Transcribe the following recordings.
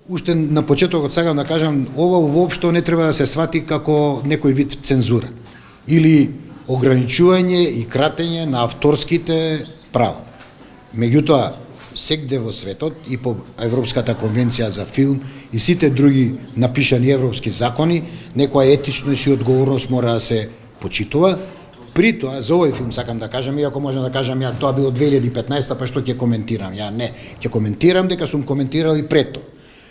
уште на почетокот сакам да кажам, ова воопшто не треба да се свати како некој вид цензура или ограничување и кратење на авторските права. Меѓутоа, секде во светот и по Европската конвенција за филм и сите други напишани европски закони, некоја етичност и одговорност мора да се почитува. При тоа, за овој филм сакам да кажам, иако можам да кажам, ја тоа било 2015, па што ќе коментирам? Ја не, ќе коментирам дека сум коментирал и пред тоа.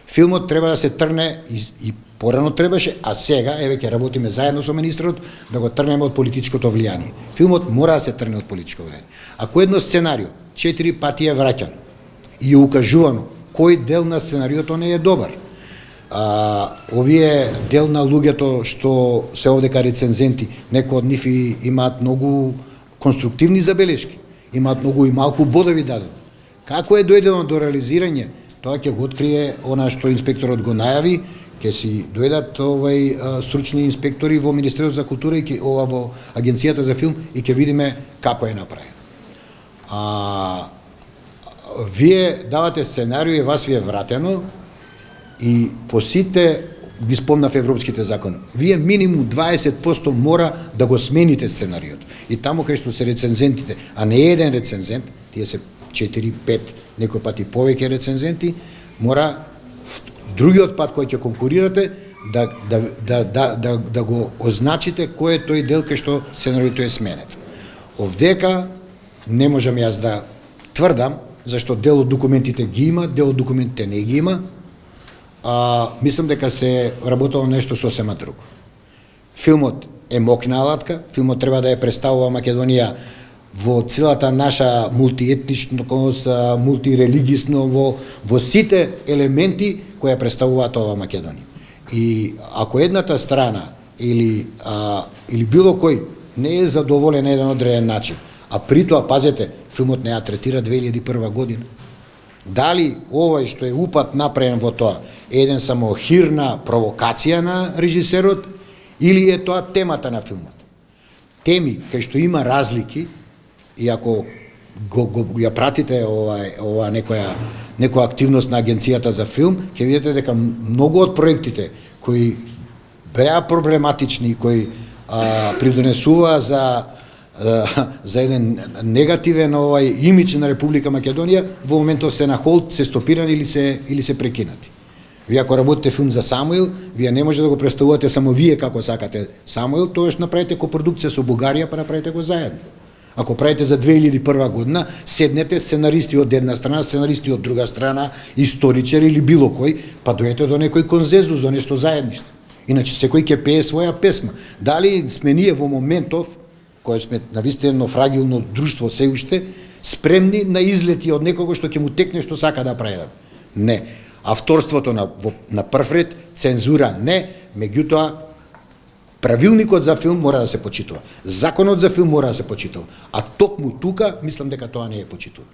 Филмот треба да се трне и порано требаше, а сега, еве ќе работиме заедно со министрот, да го трнеме од политичкото влијание. Филмот мора да се трне од политичко влијание. Ако едно сценарио 4 пати е враќано и е укажувано кој дел на сценариото не е добар, овие дел на луѓето што се овдека рецензенти, некои од нив имаат многу конструктивни забелешки, имаат многу и малку бодови дадени. Како е дојдено до реализирање, тоа ќе го открие она што инспекторот го најави, ќе си дојдат стручни инспектори во Министерството за култура и во Агенцијата за филм и ќе видиме како е направено. Вие давате сценарио и вас ви е вратено и по сите ги спомнав европските закони. Вие минимум 20% мора да го смените сценариото. И таму кај што се рецензентите, а не еден рецензент, тие се 4-5, некој пати повеќе рецензенти, мора другиот пат кој ќе конкурирате да го означите кој е тој дел кај што сценариото е сменет. Овдека не можам јас да тврдам, зашто дел од документите ги има, дел од документите не ги има. Мислам дека се работело нешто сосема друго. Филмот е мокна алатка, филмот треба да ја представува Македонија во целата наша мултиетничност, мултирелигисно, во сите елементи кои ја представуваат ова Македонија. И ако едната страна или било кој не е задоволен на еден одреден начин, а при тоа, пазете, филмот не ја третира 2001 година. Дали овој што е упат направен во тоа е еден само хирна провокација на режисерот или е тоа темата на филмот? Теми кај што има разлики, и ако ја пратите ова некоја активност на Агенцијата за филм, ќе видите дека многу од проектите кои беа проблематични, кои придонесува за еден негативен имидж на Република Македонија, во моментов се на холд, се стопирани или се прекинати. Вие ако работите филм за Самуил, вие не може да го представувате само вие како сакате Самуил, тоа што направите копродукција со Бугарија, па направите го заедно. Ако правите за 2001 година, седнете сценаристи од една страна, сценаристи од друга страна, историчар или било кој, па дојдете до некој конзензус, до нешто заедништо. Иначе секој ќе пее своја песма. Дали сме ние во моментов, кој сме навистина едно фрагилно друштво се уште, спремни на излети од некого што ќе му текне што сака да прави? Не. Авторството на прв ред, цензура не, меѓутоа правилникот за филм мора да се почитува. Законот за филм мора да се почитува. А токму тука, мислам дека тоа не е почитувано.